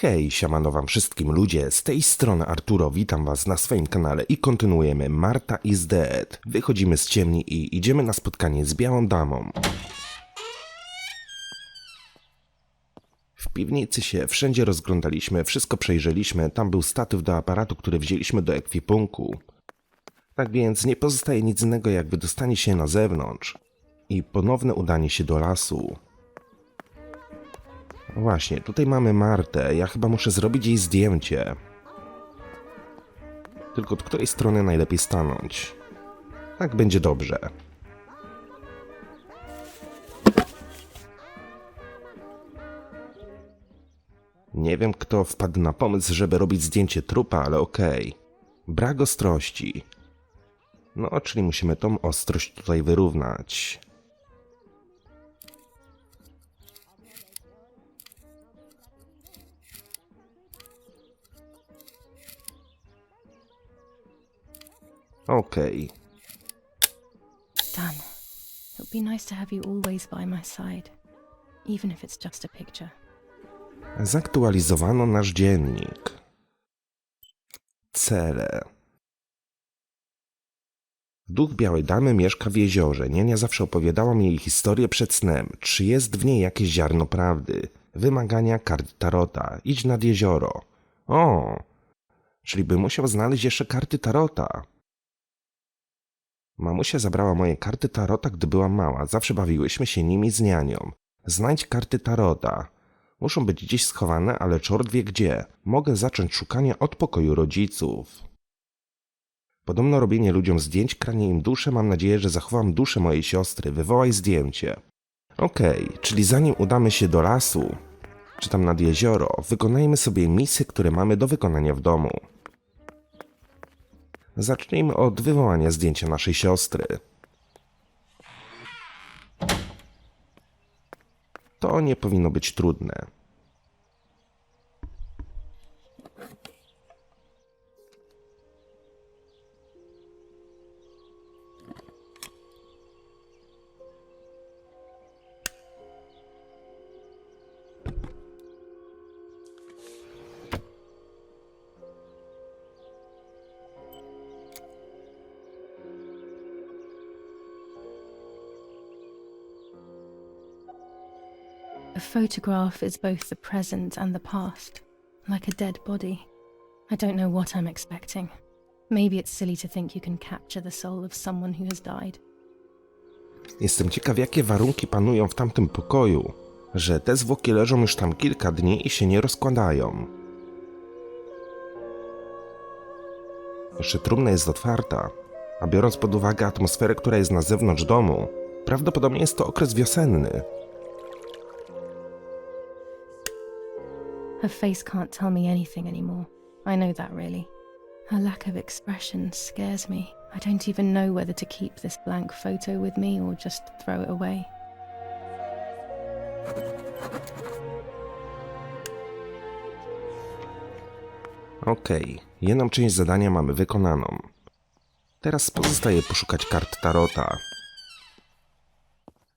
Hej, siemano wam wszystkim ludzie, z tej strony Arturo, witam was na swoim kanale i kontynuujemy Martha is Dead. Wychodzimy z ciemni i idziemy na spotkanie z białą damą. W piwnicy się wszędzie rozglądaliśmy, wszystko przejrzeliśmy, tam był statyw do aparatu, który wzięliśmy do ekwipunku. Tak więc nie pozostaje nic innego jak wydostanie się na zewnątrz i ponowne udanie się do lasu. Właśnie, tutaj mamy Martę, ja chyba muszę zrobić jej zdjęcie. Tylko od której strony najlepiej stanąć? Tak będzie dobrze. Nie wiem, kto wpadł na pomysł, żeby robić zdjęcie trupa, ale okej. Brak ostrości. No, czyli musimy tą ostrość tutaj wyrównać. Okej. Done. It would be nice to have you always by my side, even if it's just a picture. Zaktualizowano nasz dziennik. Cele. Duch białej damy mieszka w jeziorze. Nienia zawsze opowiadała mi jej historię przed snem. Czy jest w niej jakieś ziarno prawdy? Wymagania karty tarota. Idź nad jezioro. O! Czyli bym musiał znaleźć jeszcze karty tarota. Mamusia zabrała moje karty tarota, gdy byłam mała. Zawsze bawiłyśmy się nimi z nianią. Znajdź karty tarota. Muszą być gdzieś schowane, ale czort wie gdzie. Mogę zacząć szukanie od pokoju rodziców. Podobno robienie ludziom zdjęć kranie im duszę. Mam nadzieję, że zachowam duszę mojej siostry. Wywołaj zdjęcie. Okej, czyli zanim udamy się do lasu, czy tam nad jezioro, wykonajmy sobie misje, które mamy do wykonania w domu. Zacznijmy od wywołania zdjęcia naszej siostry. To nie powinno być trudne. A photograph is both the present and the past, like a dead body. I don't know what I'm expecting. Maybe it's silly to think you can capture the soul of someone who has died. Jestem ciekaw, jakie warunki panują w tamtym pokoju, że te zwłoki leżą już tam kilka dni i się nie rozkładają. Jeszcze trumna jest otwarta, a biorąc pod uwagę atmosferę, która jest na zewnątrz domu, prawdopodobnie jest to okres wiosenny. Her face can't tell me anything anymore. I know that really. Her lack of expression scares me. I don't even know whether to keep this blank photo with me or just throw it away. Okej, jedną część zadania mamy wykonaną. Teraz pozostaje poszukać kart tarota.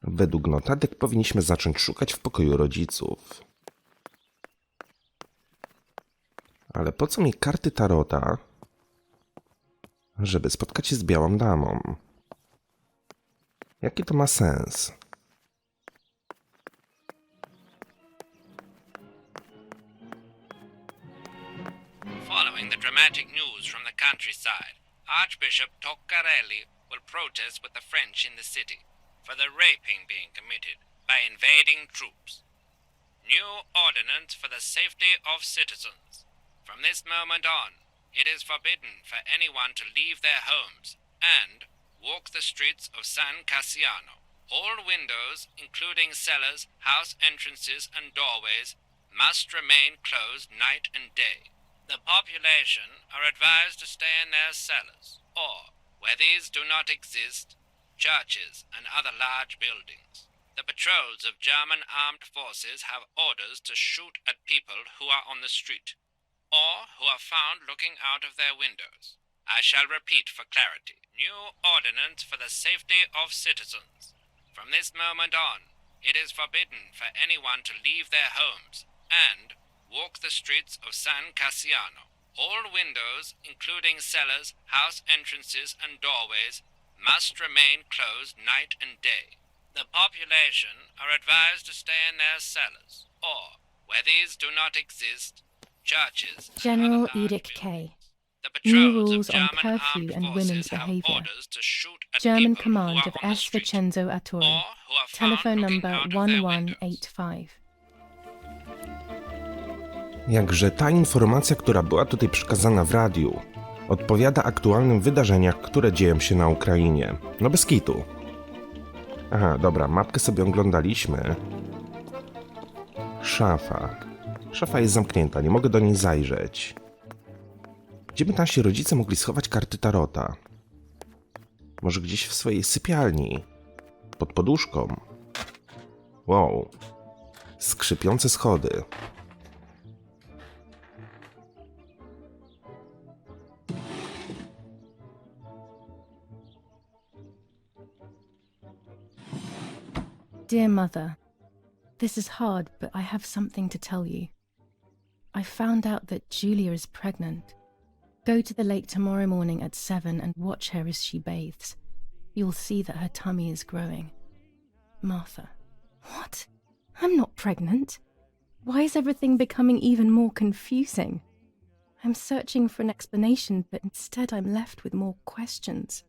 Według notatek powinniśmy zacząć szukać w pokoju rodziców. Ale po co mi karty tarota, żeby spotkać się z białą damą? Jaki to ma sens? Following the dramatic news from the countryside, Archbishop Tokarelli will protest with the French in the city for the raping being committed by invading troops. New ordinance for the safety of citizens. From this moment on, it is forbidden for anyone to leave their homes and walk the streets of San Cassiano. All windows, including cellars, house entrances and doorways, must remain closed night and day. The population are advised to stay in their cellars, or, where these do not exist, churches and other large buildings. The patrols of German armed forces have orders to shoot at people who are on the street, or who are found looking out of their windows. I shall repeat for clarity. New ordinance for the safety of citizens. From this moment on, it is forbidden for anyone to leave their homes and walk the streets of San Cassiano. All windows, including cellars, house entrances, and doorways, must remain closed night and day. The population are advised to stay in their cellars, or, where these do not exist, churches. and General other large Edict K. buildings. The New patrols rules of on German curfew armed and forces women's have behaviour. orders to shoot at German people command who of are on the S. street, Vincenzo Arturi. or who are found Telephone looking number out of their windows. 1185. Jakże ta informacja, która była tutaj przekazana w radiu, odpowiada aktualnym wydarzeniach, które dzieją się na Ukrainie. No bez kitu. Aha, dobra, mapkę sobie oglądaliśmy. Szafa. Szafa jest zamknięta, nie mogę do niej zajrzeć. Gdzie by nasi rodzice mogli schować karty tarota? Może gdzieś w swojej sypialni? Pod poduszką? Wow. Skrzypiące schody. Dear Mother, this is hard, but I have something to tell you. I found out that Julia is pregnant. Go to the lake tomorrow morning at 7 and watch her as she bathes. You'll see that her tummy is growing. Martha. What? I'm not pregnant. Why is everything becoming even more confusing? I'm searching for an explanation, but instead I'm left with more questions.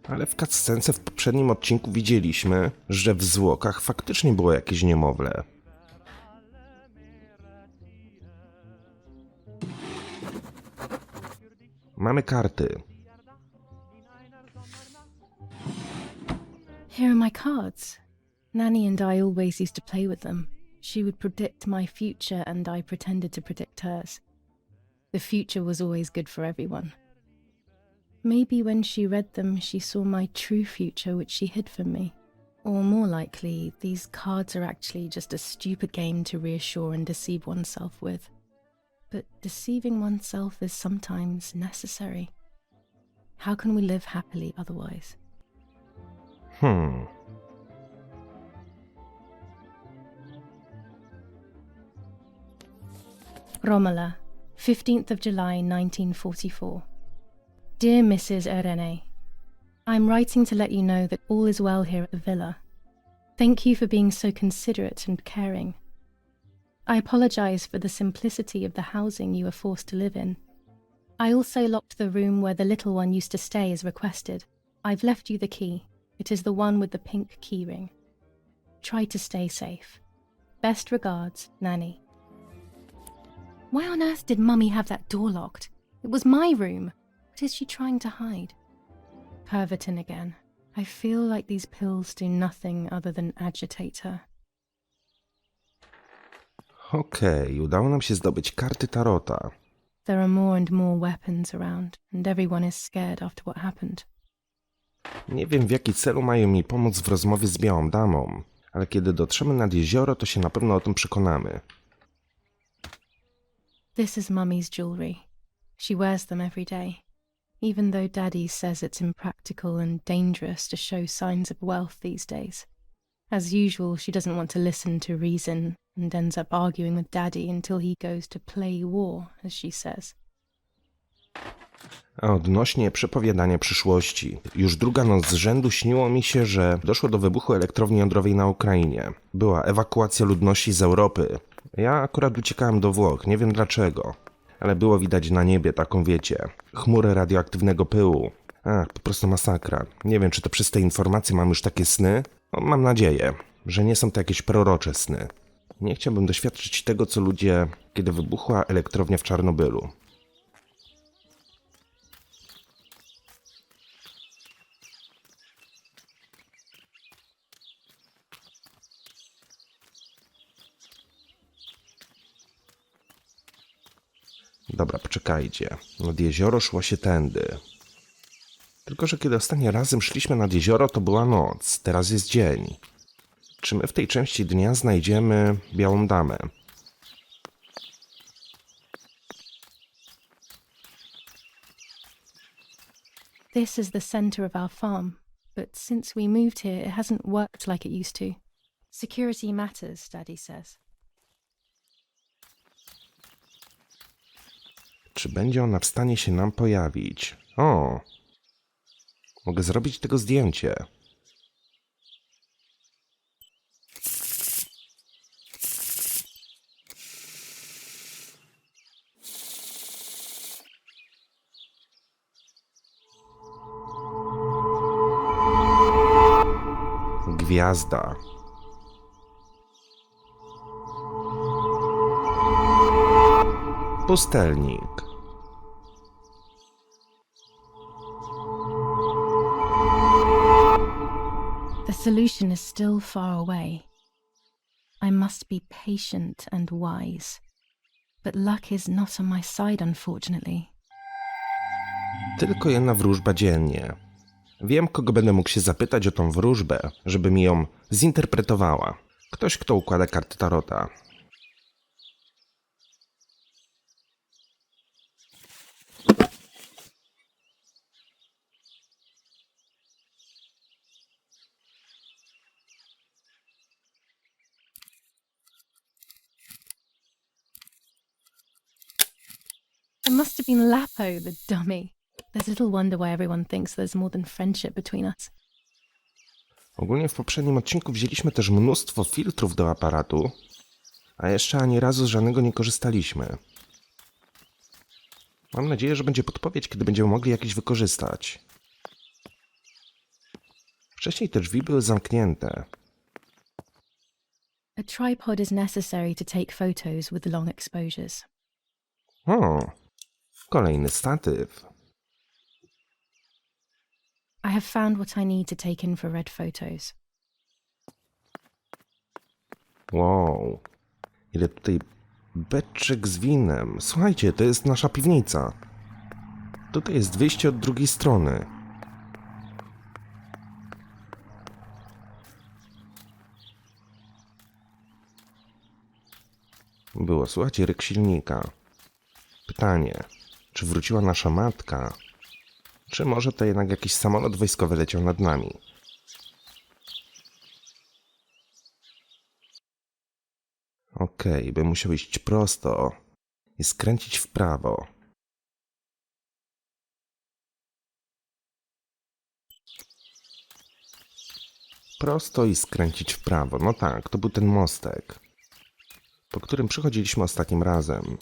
Ale w cutscence w poprzednim odcinku widzieliśmy, że w zwłokach faktycznie było jakieś niemowlę. Mamy karty. Here are my cards. Nanny and I always used to play with them. She would predict my future and I pretended to predict hers. The future was always good for everyone. Maybe when she read them, she saw my true future which she hid from me. Or more likely, these cards are actually just a stupid game to reassure and deceive oneself with. But deceiving oneself is sometimes necessary. How can we live happily otherwise? Romola, 15th of July 1944. Dear Mrs. Irene, I'm writing to let you know that all is well here at the villa. Thank you for being so considerate and caring. I apologize for the simplicity of the housing you were forced to live in. I also locked the room where the little one used to stay as requested. I've left you the key. It is the one with the pink keyring. Try to stay safe. Best regards, Nanny. Why on earth did Mummy have that door locked? It was my room. What is she trying to hide? Pervertin again. I feel like these pills do nothing other than agitate her. Okej, udało nam się zdobyć karty tarota. There are more and more weapons around, and everyone is scared after what happened. Nie wiem, w jaki celu mają mi pomóc w rozmowie z Białą Damą, ale kiedy dotrzemy nad jezioro, to się na pewno o tym przekonamy. This is Mummy's jewelry. She wears them every day. Even though Daddy says it's impractical and dangerous to show signs of wealth these days. As usual, she doesn't want to listen to reason and ends up arguing with Daddy until he goes to play war, as she says. A odnośnie przepowiadania przyszłości. Już druga noc z rzędu śniło mi się, że doszło do wybuchu elektrowni jądrowej na Ukrainie. Była ewakuacja ludności z Europy. Ja akurat uciekałem do Włoch, nie wiem dlaczego. Ale było widać na niebie taką, wiecie, chmurę radioaktywnego pyłu. Po prostu masakra. Nie wiem, czy to przez te informacje mam już takie sny? No, mam nadzieję, że nie są to jakieś prorocze sny. Nie chciałbym doświadczyć tego, co ludzie, kiedy wybuchła elektrownia w Czarnobylu. Dobra, poczekajcie. Nad jezioro szło się tędy. Tylko że kiedy ostatnim razem szliśmy nad jezioro, to była noc. Teraz jest dzień. Czy my w tej części dnia znajdziemy Białą Damę? This is the center of our farm, but since we moved here, it hasn't worked like it used to. Security matters, Daddy says. Czy będzie ona w stanie się nam pojawić? O! Mogę zrobić tego zdjęcie. Gwiazda. Pustelnik. The solution is still far away. I must be patient and wise. But luck is not on my side, unfortunately. Tylko jedna wróżba dziennie. Wiem, kogo będę mógł się zapytać o tą wróżbę, żeby mi ją zinterpretowała. Ktoś, kto układa karty tarota. It must have been Lapo, the dummy. There's little wonder why everyone thinks there's more than friendship between us. Ogólnie w poprzednim odcinku wzięliśmy też mnóstwo filtrów do aparatu, a jeszcze ani razu z żadnego nie korzystaliśmy. Mam nadzieję, że będzie podpowiedź, kiedy będziemy mogli jakieś wykorzystać. Wcześniej te drzwi były zamknięte. A tripod is necessary to take photos with long exposures. O, kolejny statyw. I have found what I need to take infrared photos. Wow, ile tutaj beczek z winem. Słuchajcie, to jest nasza piwnica. Tutaj jest wyjście od drugiej strony. Było słychać ryk silnika. Pytanie, czy wróciła nasza matka? Czy może to jednak jakiś samolot wojskowy leciał nad nami? Okej, bym musiał iść prosto i skręcić w prawo. Prosto i skręcić w prawo. No tak, to był ten mostek, po którym przychodziliśmy ostatnim razem.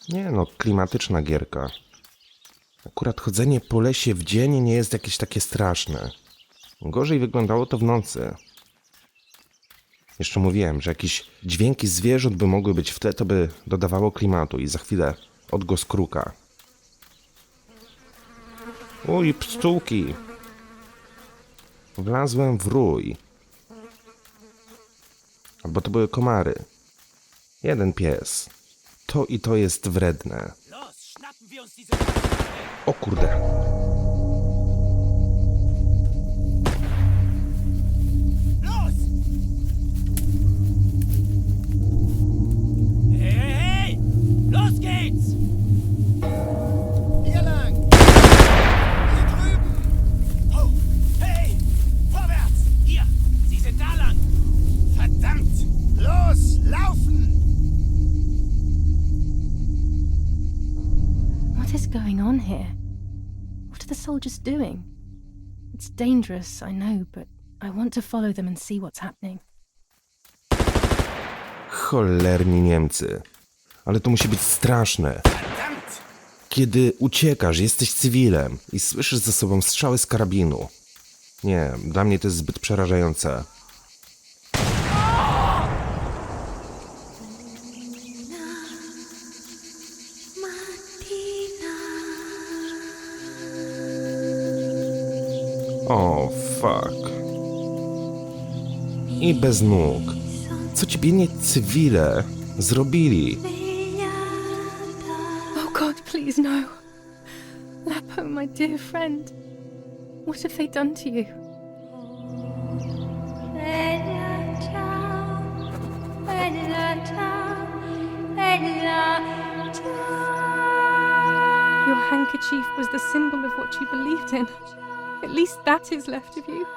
Nie no, klimatyczna gierka. Akurat chodzenie po lesie w dzień nie jest jakieś takie straszne. Gorzej wyglądało to w nocy. Jeszcze mówiłem, że jakieś dźwięki zwierząt by mogły być w tle, to by dodawało klimatu i za chwilę odgłos kruka. Uj, pszczółki! Wlazłem w rój. Albo to były komary. Jeden pies. To i to jest wredne. O kurde. Hey! Los geht's! Hier lang! Hier drüben! Oh! Hey! Vorwärts! Hier! Sie sind da lang! Verdammt! Los! Laufen! What is going on here? What are the soldiers doing? It's dangerous, I know, but I want to follow them and see what's happening. Cholerni Niemcy. Ale to musi być straszne. Verdammt! Kiedy uciekasz, jesteś cywilem i słyszysz za sobą strzały z karabinu. Nie, dla mnie to jest zbyt przerażające. O, fuck. I bez nóg. Co ci biedni cywile zrobili? Oh God, please no. Lapo, my dear friend. What have they done to you? Your handkerchief was the symbol of what you believed in. At least that is left of you.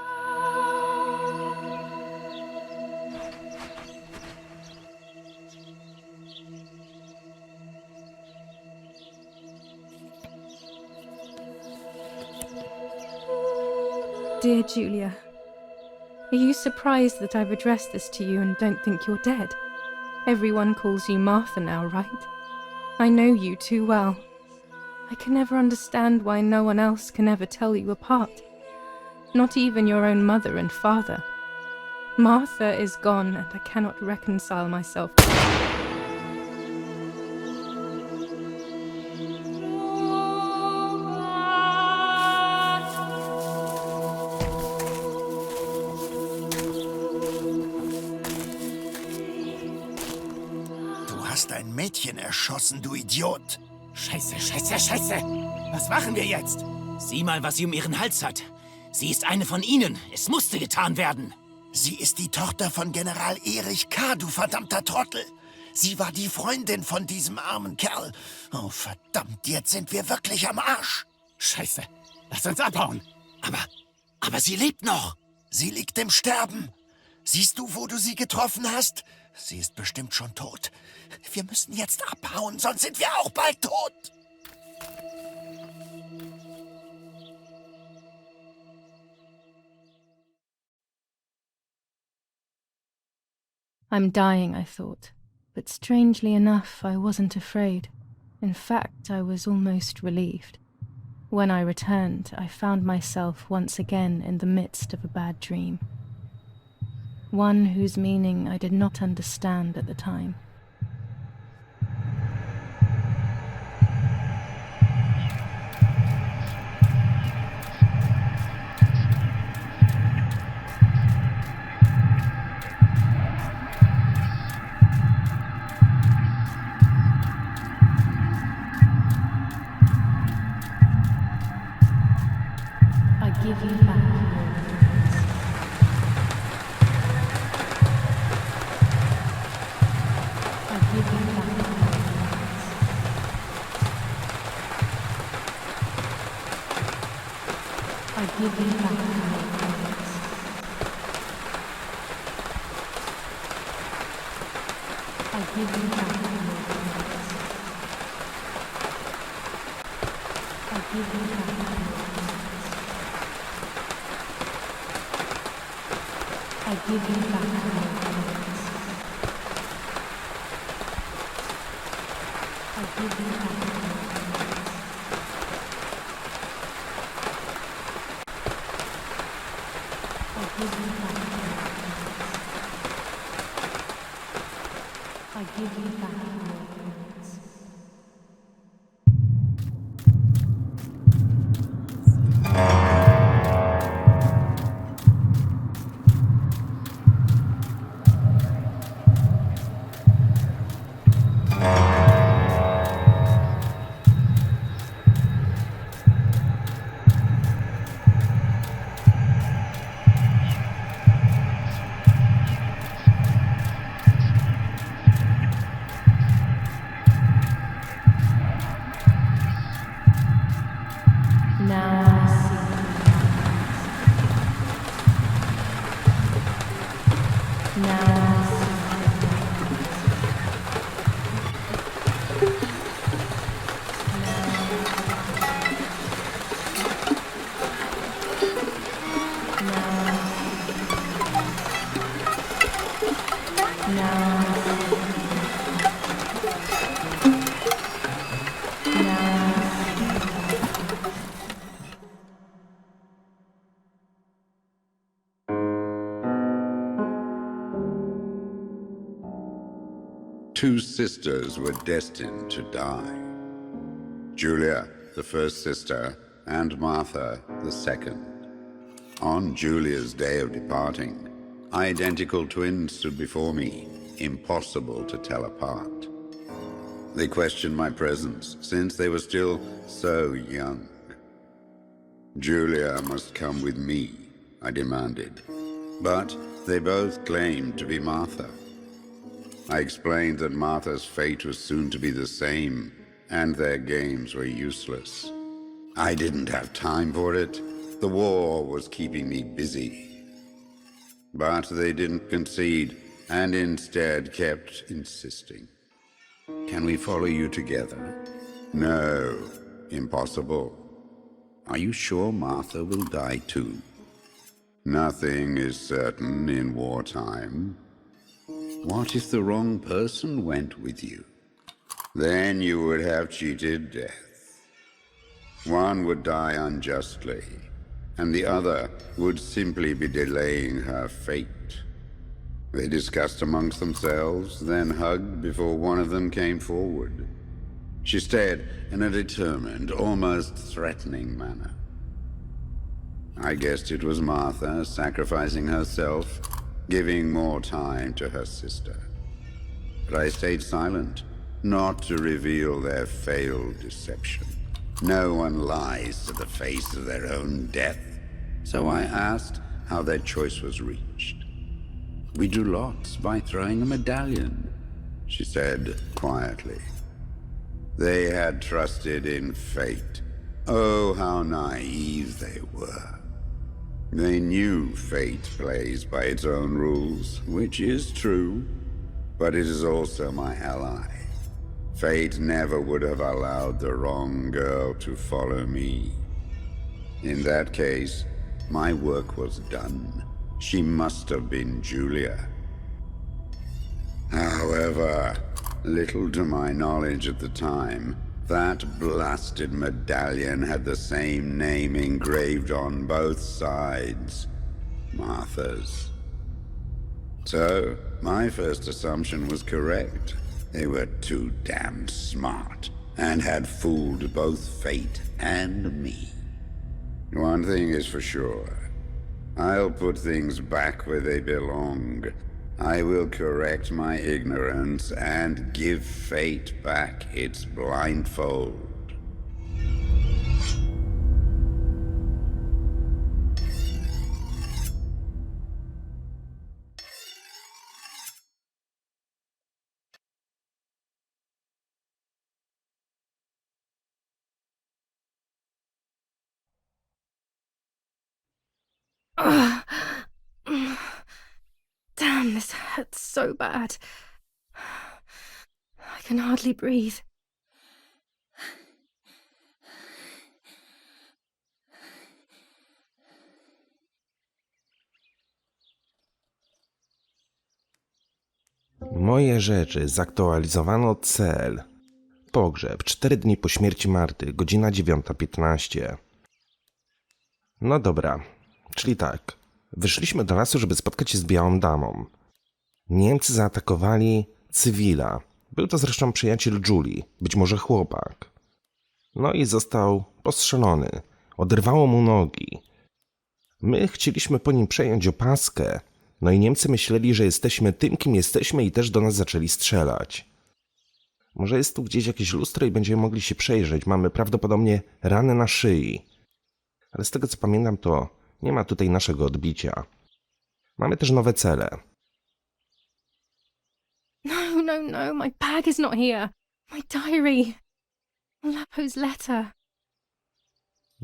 Dear Julia, are you surprised that I've addressed this to you and don't think you're dead? Everyone calls you Martha now, right? I know you too well. I can never understand why no one else can ever tell you apart. Not even your own mother and father. Martha is gone and I cannot reconcile myself. Du hast ein Mädchen erschossen, du Idiot. Scheiße, scheiße, scheiße. Was machen wir jetzt? Sieh mal, was sie um ihren Hals hat. Sie ist eine von ihnen. Es musste getan werden. Sie ist die Tochter von General Erich K., du verdammter Trottel. Sie war die Freundin von diesem armen Kerl. Oh, verdammt, jetzt sind wir wirklich am Arsch. Scheiße. Lass uns abhauen. Aber sie lebt noch. Sie liegt im Sterben. Siehst du, wo du sie getroffen hast? Sie ist bestimmt schon tot. Wir müssen jetzt abhauen, sonst sind wir auch bald tot. I'm dying, I thought, but strangely enough, I wasn't afraid. In fact, I was almost relieved. When I returned, I found myself once again in the midst of a bad dream. One whose meaning I did not understand at the time. I give you back your words. I give you back your words. I give you back your words. I give you back your words. I give you back your words. I give you back your words. I give you back your words. I give you back your words. I give you back your words. Now I see the light. Now I see the light. Now Two sisters were destined to die. Julia, the first sister, and Martha, the second. On Julia's day of departing, identical twins stood before me, impossible to tell apart. They questioned my presence, since they were still so young. Julia must come with me, I demanded, but they both claimed to be Martha. I explained that Martha's fate was soon to be the same and their games were useless. I didn't have time for it. The war was keeping me busy. But they didn't concede, and instead kept insisting. Can we follow you together? No, impossible. Are you sure Martha will die too? Nothing is certain in wartime. What if the wrong person went with you? Then you would have cheated death. One would die unjustly, and the other would simply be delaying her fate. They discussed amongst themselves, then hugged before one of them came forward. She stared in a determined, almost threatening manner. I guessed it was Martha sacrificing herself, giving more time to her sister. But I stayed silent, not to reveal their failed deception. No one lies to the face of their own death, so I asked how their choice was reached. We drew lots by throwing a medallion, she said quietly. They had trusted in fate. Oh, how naive they were. They knew fate plays by its own rules, which is true, but it is also my ally. Fate never would have allowed the wrong girl to follow me. In that case, my work was done. She must have been Julia. However, little to my knowledge at the time, that blasted medallion had the same name engraved on both sides, Martha's. So, my first assumption was correct. They were too damn smart, and had fooled both fate and me. One thing is for sure. I'll put things back where they belong. I will correct my ignorance and give fate back its blindfold. Ugh. Damn, this hurts so bad. I can hardly breathe. Moje rzeczy, zaktualizowano cel. Pogrzeb, 4 dni po śmierci Marty, godzina 9:15. No dobra, czyli tak. Wyszliśmy do lasu, żeby spotkać się z białą damą. Niemcy zaatakowali cywila. Był to zresztą przyjaciel Julii, być może chłopak. No i został postrzelony. Oderwało mu nogi. My chcieliśmy po nim przejąć opaskę. No i Niemcy myśleli, że jesteśmy tym, kim jesteśmy i też do nas zaczęli strzelać. Może jest tu gdzieś jakieś lustro i będziemy mogli się przejrzeć. Mamy prawdopodobnie rany na szyi. Ale z tego co pamiętam, to nie ma tutaj naszego odbicia. Mamy też nowe cele. No, my bag is not here. My diary. Lapo's letter.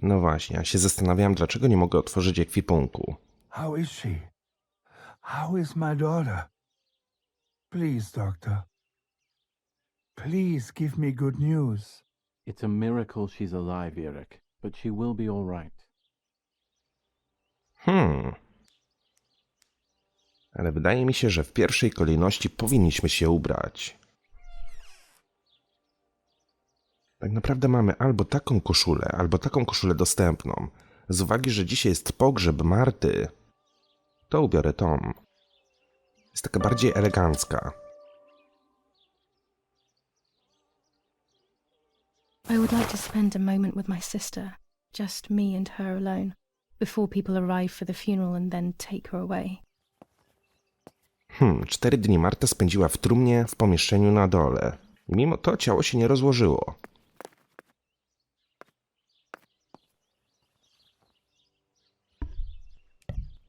No właśnie, ja się zastanawiałem, dlaczego nie mogę otworzyć ekwipunku. How is she? How is my daughter? Please, doctor. Please give me good news. It's a miracle she's alive, Eric, but she will be all right. Ale wydaje mi się, że w pierwszej kolejności powinniśmy się ubrać. Tak naprawdę mamy albo taką koszulę dostępną. Z uwagi, że dzisiaj jest pogrzeb Marty, to ubiorę tą. Jest taka bardziej elegancka. I would like to spend a moment with my sister, just me and her alone, before people arrive for the funeral and then take her away. 4 dni Marta spędziła w trumnie w pomieszczeniu na dole. I mimo to ciało się nie rozłożyło.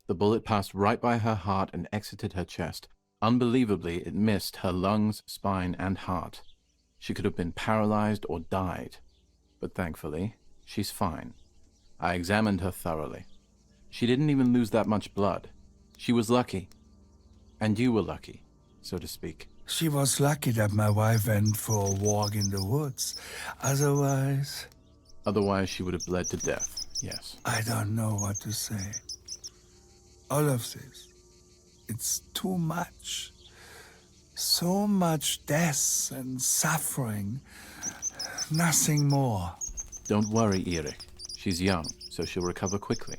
The bullet passed right by her heart and exited her chest. Unbelievably, it missed her lungs, spine, and heart. She could have been paralyzed or died. But thankfully, she's fine. I examined her thoroughly. She didn't even lose that much blood. She was lucky. And you were lucky, so to speak. She was lucky that my wife went for a walk in the woods. Otherwise, Otherwise, she would have bled to death, yes. I don't know what to say. All of this, it's too much. So much death and suffering. Nothing more. Don't worry, Erik. She's young, so she'll recover quickly.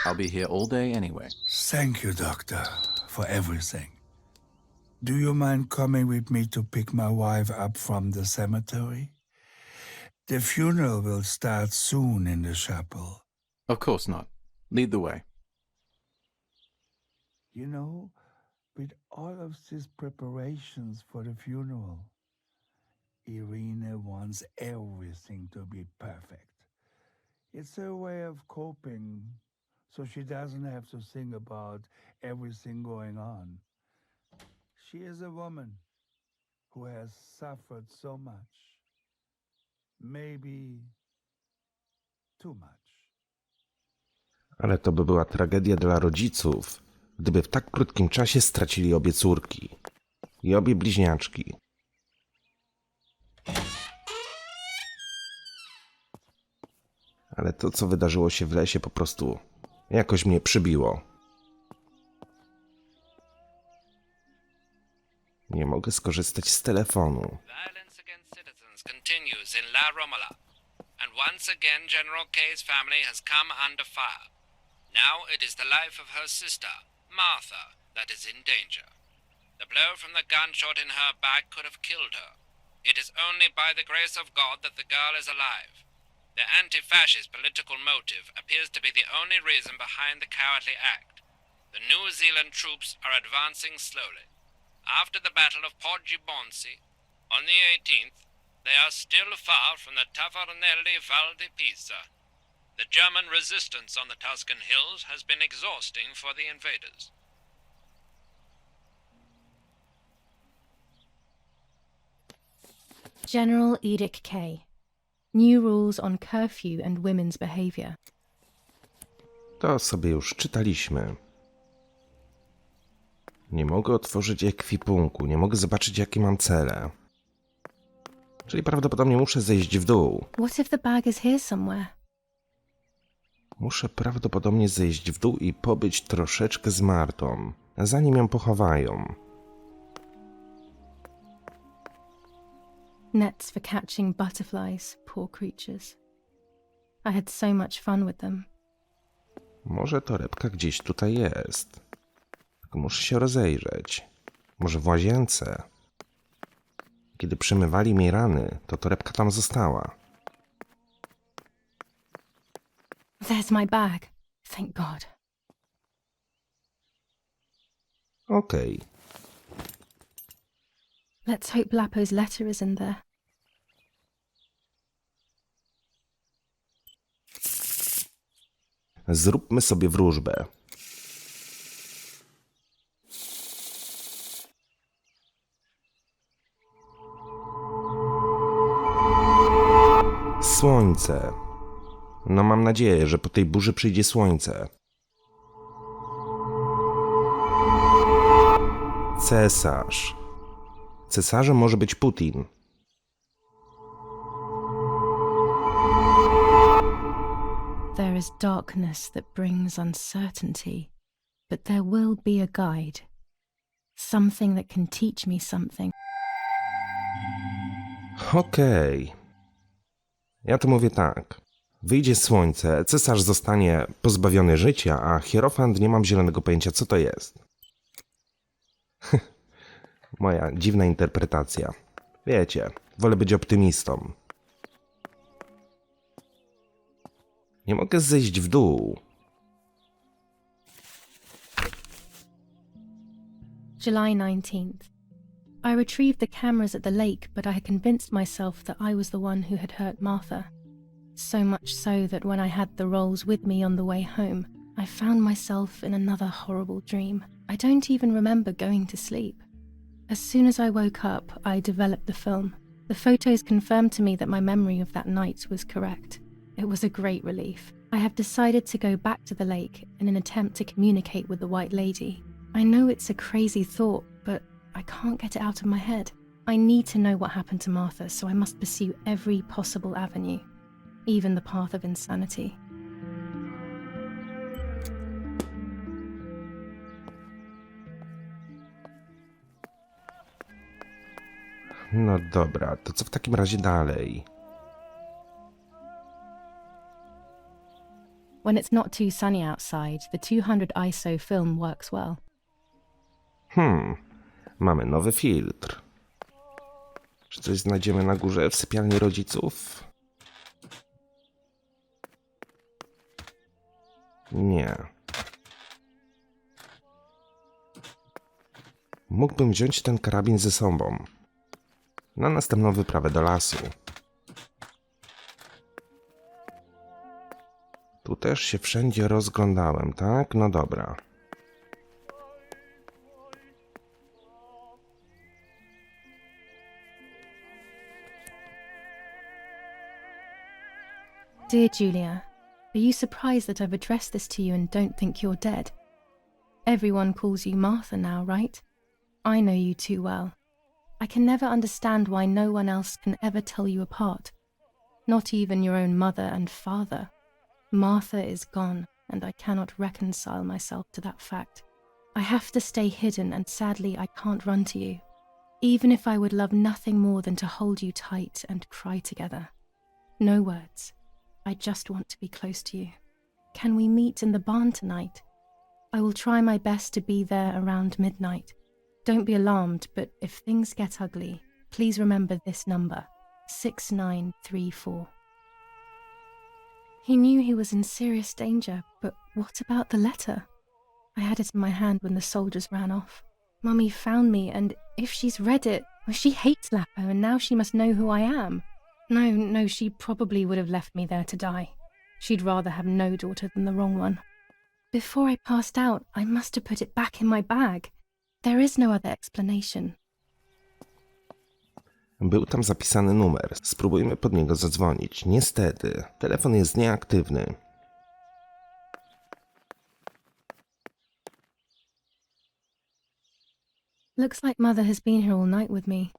I'll be here all day anyway. Thank you, Doctor, for everything. Do you mind coming with me to pick my wife up from the cemetery? The funeral will start soon in the chapel. Of course not. Lead the way. You know, with all of these preparations for the funeral, Irina wants everything to be perfect. It's her way of coping, so she doesn't have to think about everything going on. She is a woman who has suffered so much. Maybe too much. Ale to by była tragedia dla rodziców, gdyby w tak krótkim czasie stracili obie córki i obie bliźniaczki. Ale to, co wydarzyło się w lesie, po prostu jakoś mnie przybiło. Nie mogę skorzystać z telefonu. Violence against citizens continues in La Romola, and once again General K's family has come under fire. Now it is the life of her sister, Martha, that is in danger. The blow from the gunshot in her back could have killed her. It is only by the grace of God that the girl is alive. The anti-fascist political motive appears to be the only reason behind the cowardly act. The New Zealand troops are advancing slowly. After the Battle of Poggibonsi, on the 18th, they are still far from the Tavernelli Val di Pisa. The German resistance on the Tuscan hills has been exhausting for the invaders. General Edict K. New rules on curfew and women's behavior. To sobie już czytaliśmy. Nie mogę otworzyć ekwipunku, nie mogę zobaczyć, jakie mam cele. Czyli prawdopodobnie muszę zejść w dół. What if the bag is here somewhere? Muszę prawdopodobnie zejść w dół i pobyć troszeczkę z Martą, zanim ją pochowają. Nets for catching butterflies, poor creatures. I had so much fun with them. Może torebka gdzieś tutaj jest. Tylko muszę się rozejrzeć. Może w łazience. Kiedy przymywali mi rany, to torebka tam została. There's my bag. Thank God. Okej. Let's hope Lapo's letter is in there. Zróbmy sobie wróżbę. Słońce. No mam nadzieję, że po tej burzy przyjdzie słońce. Cesarz. Cesarzem może być Putin. There is darkness that brings uncertainty, but there will be a guide. Something that can teach me something. Okej. Ja to mówię tak. Wyjdzie słońce, cesarz zostanie pozbawiony życia, a hierofant nie mam zielonego pojęcia, co to jest. Moja dziwna interpretacja. Wiecie, wolę być optymistą. Nie mogę zejść w dół. July 19th. I retrieved the cameras at the lake, but I had convinced myself that I was the one who had hurt Martha. So much so that when I had the rolls with me on the way home, I found myself in another horrible dream. I don't even remember going to sleep. As soon as I woke up, I developed the film. The photos confirmed to me that my memory of that night was correct. It was a great relief. I have decided to go back to the lake in an attempt to communicate with the White Lady. I know it's a crazy thought, but I can't get it out of my head. I need to know what happened to Martha, so I must pursue every possible avenue, even the path of insanity. No dobra, to co w takim razie dalej? When it's not too sunny outside, the 200 ISO film works well. Mamy nowy filtr. Czy coś znajdziemy na górze w sypialni rodziców? Nie. Mógłbym wziąć ten karabin ze sobą na następną wyprawę do lasu. Tu też się wszędzie rozglądałem, tak? No dobra. Dear Julia, are you surprised that I've addressed this to you and don't think you're dead? Everyone calls you Martha now, right? I know you too well. I can never understand why no one else can ever tell you apart. Not even your own mother and father. Martha is gone, and I cannot reconcile myself to that fact. I have to stay hidden, and sadly I can't run to you. Even if I would love nothing more than to hold you tight and cry together. No words. I just want to be close to you. Can we meet in the barn tonight? I will try my best to be there around midnight. Don't be alarmed, but if things get ugly, please remember this number, 6934. He knew he was in serious danger, but what about the letter? I had it in my hand when the soldiers ran off. Mummy found me, and if she's read it, well, she hates Lapo, and now she must know who I am. No, she probably would have left me there to die. She'd rather have no daughter than the wrong one. Before I passed out, I must have put it back in my bag. There is no other explanation. Był tam zapisany numer. Spróbujmy pod niego zadzwonić. Niestety, telefon jest nieaktywny. Looks like Mother has been here all night with me.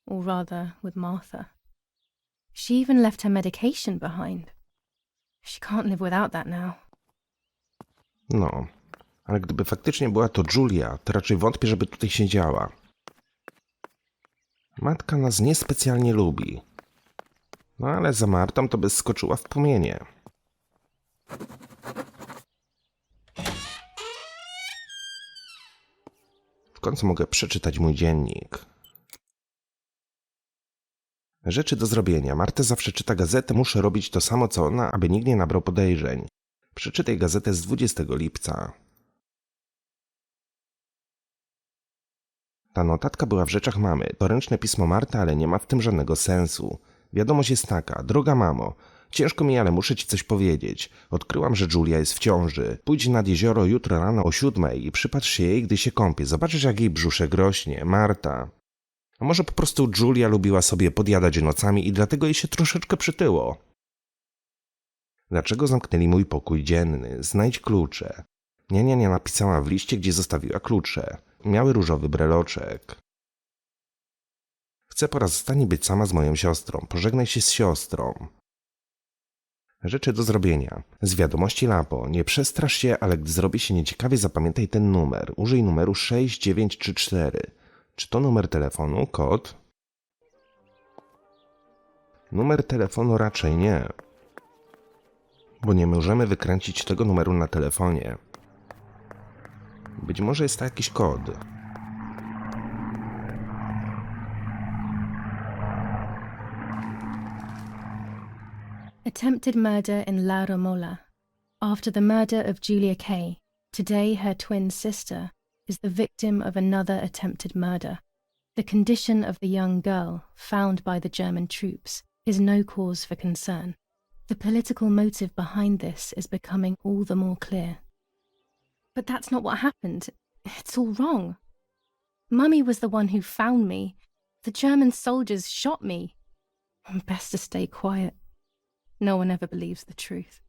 Or rather, with Martha. She even left her medication behind. She can't live without that now. No, ale gdyby faktycznie była to Julia, to raczej wątpię, żeby tutaj siedziała. Matka nas niespecjalnie lubi. No ale za Martą to by skoczyła w płomienie. W końcu mogę przeczytać mój dziennik. Rzeczy do zrobienia. Marta zawsze czyta gazetę, muszę robić to samo co ona, aby nikt nie nabrał podejrzeń. Przeczytaj gazetę z 20 lipca. Ta notatka była w rzeczach mamy. To ręczne pismo Marty, ale nie ma w tym żadnego sensu. Wiadomość jest taka. Droga mamo, ciężko mi, ale muszę ci coś powiedzieć. Odkryłam, że Julia jest w ciąży. Pójdź nad jezioro jutro rano o 7 i przypatrz się jej, gdy się kąpie. Zobaczysz, jak jej brzuszek rośnie. Marta. A może po prostu Julia lubiła sobie podjadać nocami i dlatego jej się troszeczkę przytyło. Dlaczego zamknęli mój pokój dzienny? Znajdź klucze. Nie napisała w liście, gdzie zostawiła klucze. Miały różowy breloczek. Chcę po raz ostatni być sama z moją siostrą. Pożegnaj się z siostrą. Rzeczy do zrobienia. Z wiadomości Lapo. Nie przestrasz się, ale gdy zrobi się nieciekawie, zapamiętaj ten numer. Użyj numeru 6934. Czy to numer telefonu? Kod? Numer telefonu raczej nie. Bo nie możemy wykręcić tego numeru na telefonie. Być może jest to jakiś kod. Attempted murder in La Romola. After the murder of Julia Kay, today her twin sister is the victim of another attempted murder. The condition of the young girl, found by the German troops, is no cause for concern. The political motive behind this is becoming all the more clear. But that's not what happened. It's all wrong. Mummy was the one who found me. The German soldiers shot me. Best to stay quiet. No one ever believes the truth.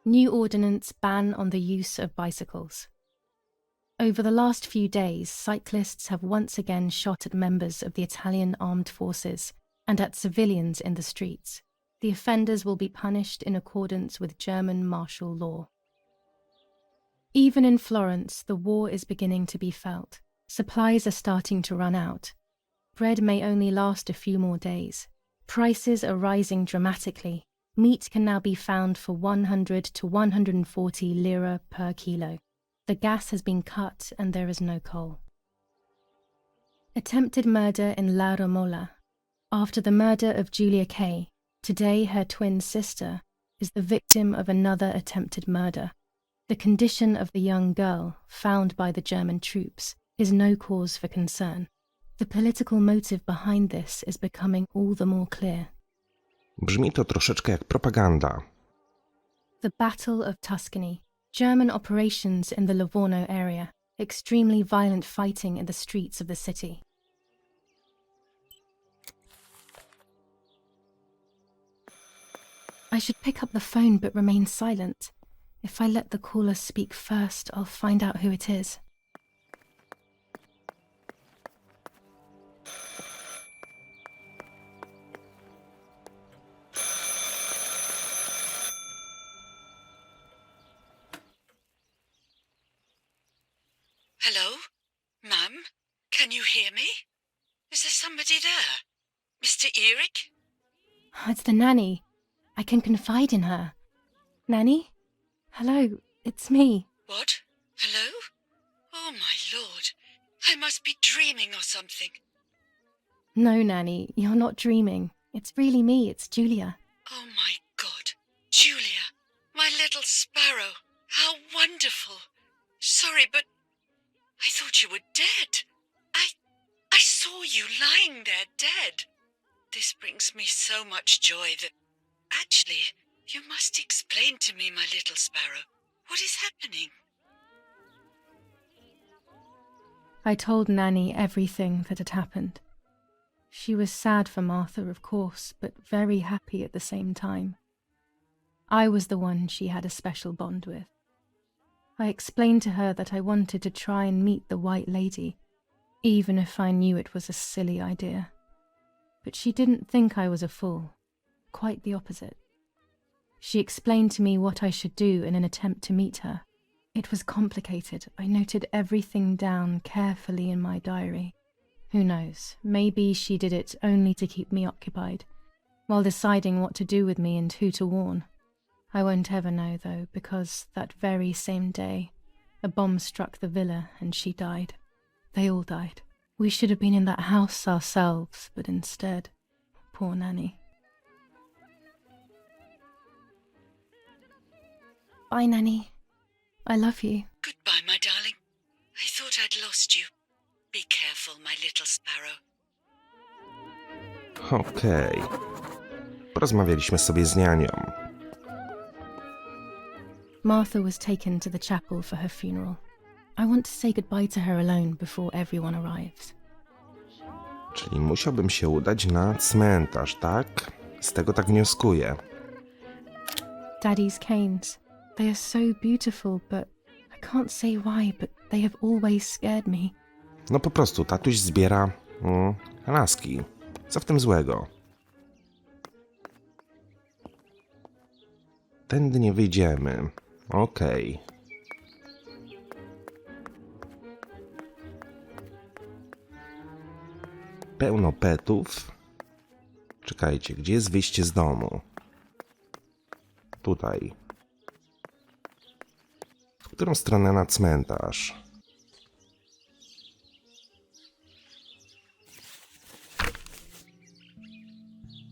New ordinance ban on the use of bicycles. Over the last few days, cyclists have once again shot at members of the Italian armed forces and at civilians in the streets. The offenders will be punished in accordance with German martial law. Even in Florence, the war is beginning to be felt. Supplies are starting to run out. Bread may only last a few more days. Prices are rising dramatically. Meat can now be found for 100 to 140 lira per kilo. The gas has been cut and there is no coal. Attempted murder in La Romola. After the murder of Giulia K., today her twin sister is the victim of another attempted murder. The condition of the young girl, found by the German troops, is no cause for concern. The political motive behind this is becoming all the more clear. Brzmi to troszeczkę jak propaganda. The Battle of Toskanii. German operations in the Livorno area. Extremely violent fighting in the streets of the city. I should pick up the phone but remain silent. If I let the caller speak first, I'll find out who it is. Hello? Ma'am? Can you hear me? Is there somebody there? Mr. Eric? It's the nanny. I can confide in her. Nanny? Hello, it's me. What? Hello? Oh, my lord. I must be dreaming or something. No, Nanny, you're not dreaming. It's really me, it's Julia. Oh, my God. Julia, my little sparrow. How wonderful. Sorry, but I thought you were dead. I saw you lying there dead. This brings me so much joy that... Actually, you must explain to me, my little sparrow. What is happening? I told Nanny everything that had happened. She was sad for Martha, of course, but very happy at the same time. I was the one she had a special bond with. I explained to her that I wanted to try and meet the White Lady, even if I knew it was a silly idea. But she didn't think I was a fool. Quite the opposite. She explained to me what I should do in an attempt to meet her. It was complicated. I noted everything down carefully in my diary. Who knows, maybe she did it only to keep me occupied, while deciding what to do with me and who to warn. I won't ever know, though, because that very same day, a bomb struck the villa and she died. They all died. We should have been in that house ourselves, but instead, poor Nanny. Bye, Nanny. I love you. Goodbye, my darling. I thought I'd lost you. Be careful, my little sparrow. Okej. Porozmawialiśmy sobie z nianią. Martha was taken to the chapel for her funeral. I want to say goodbye to her alone before everyone arrives. Czyli musiałbym się udać na cmentarz, tak? Z tego tak wnioskuję. Daddy's canes. They are so beautiful, but I can't say why, but they have always scared me. No po prostu tatuś zbiera laski. Co w tym złego? Tędy nie wyjdziemy. Okej. Pełno petów. Czekajcie, gdzie jest wyjście z domu? Tutaj. W którą stronę na cmentarz?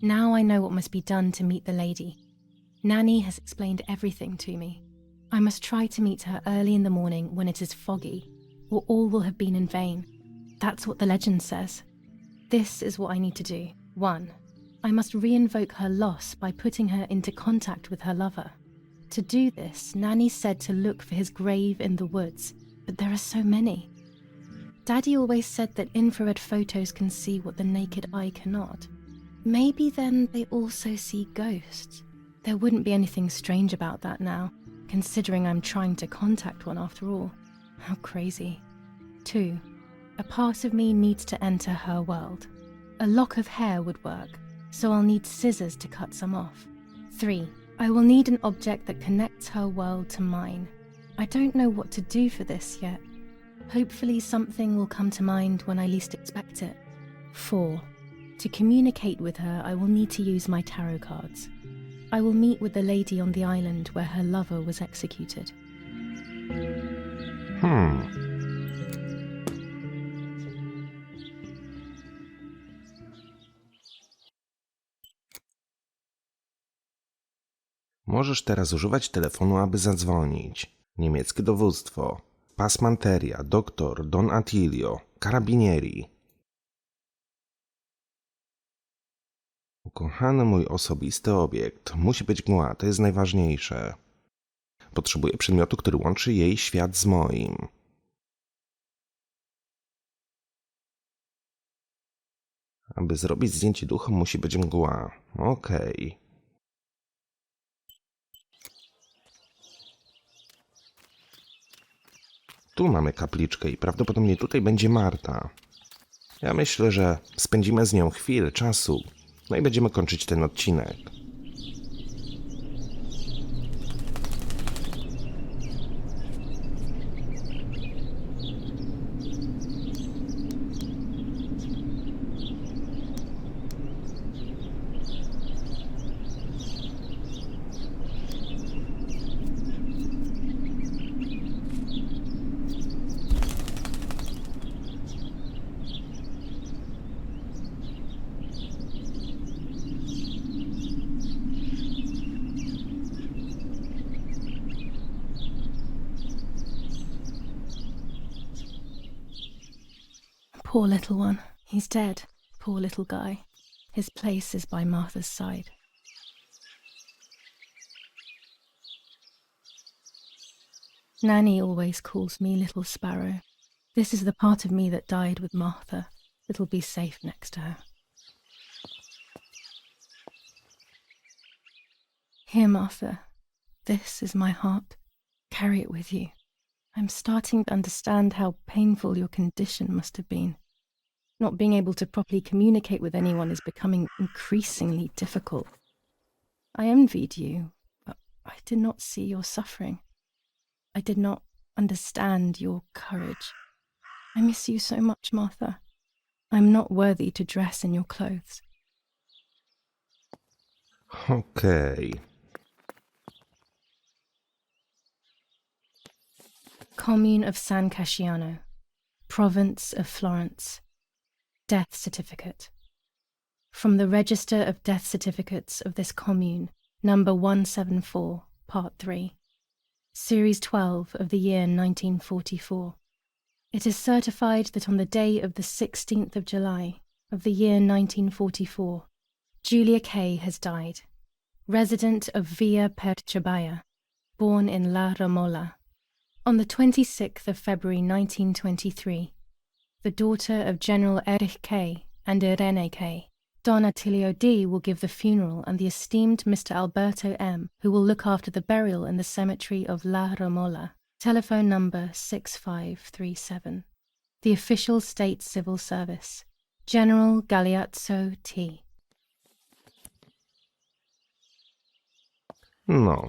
Now I know what must be done to meet the lady. Nanny has explained everything to me. I must try to meet her early in the morning when it is foggy, or all will have been in vain. That's what the legend says. This is what I need to do. 1. I must re-invoke her loss by putting her into contact with her lover. To do this, Nanny said to look for his grave in the woods, but there are so many. Daddy always said that infrared photos can see what the naked eye cannot. Maybe then they also see ghosts. There wouldn't be anything strange about that now, considering I'm trying to contact one after all. How crazy. 2. A part of me needs to enter her world. A lock of hair would work, so I'll need scissors to cut some off. 3. I will need an object that connects her world to mine. I don't know what to do for this yet. Hopefully something will come to mind when I least expect it. 4. To communicate with her, I will need to use my tarot cards. I will meet with the lady on the island where her lover was executed. Możesz teraz używać telefonu, aby zadzwonić. Niemieckie dowództwo. Pasmanteria, doktor, Don Attilio, karabinieri. Ukochany mój osobisty obiekt. Musi być mgła, to jest najważniejsze. Potrzebuję przedmiotu, który łączy jej świat z moim. Aby zrobić zdjęcie ducha, musi być mgła. Okej. Tu mamy kapliczkę i prawdopodobnie tutaj będzie Marta. Ja myślę, że spędzimy z nią chwilę czasu, no i będziemy kończyć ten odcinek. Poor little one. He's dead. Poor little guy. His place is by Martha's side. Nanny always calls me Little Sparrow. This is the part of me that died with Martha. It'll be safe next to her. Here, Martha. This is my heart. Carry it with you. I'm starting to understand how painful your condition must have been. Not being able to properly communicate with anyone is becoming increasingly difficult. I envied you, but I did not see your suffering. I did not understand your courage. I miss you so much, Martha. I'm not worthy to dress in your clothes. Okej. Commune of San Casciano, Province of Florence. Death certificate. From the Register of Death Certificates of this commune, number 174, part 3, series 12 of the year 1944. It is certified that on the day of the 16th of July of the year 1944, Julia K. has died, resident of Villa Perchabaya, born in La Romola. On the 26th of February 1923, the daughter of General Erich K. and Irene K. Don Attilio D. will give the funeral and the esteemed Mr. Alberto M., who will look after the burial in the cemetery of La Romola. Telephone number 6537. The official state civil service. General Galeazzo T. No,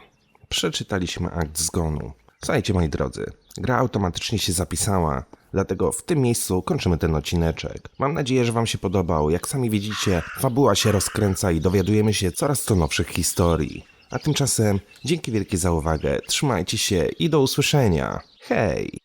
przeczytaliśmy akt zgonu. Słuchajcie, moi drodzy, gra automatycznie się zapisała, dlatego w tym miejscu kończymy ten odcineczek. Mam nadzieję, że wam się podobał. Jak sami widzicie, fabuła się rozkręca i dowiadujemy się coraz to nowszych historii. A tymczasem dzięki wielkie za uwagę, trzymajcie się i do usłyszenia. Hej!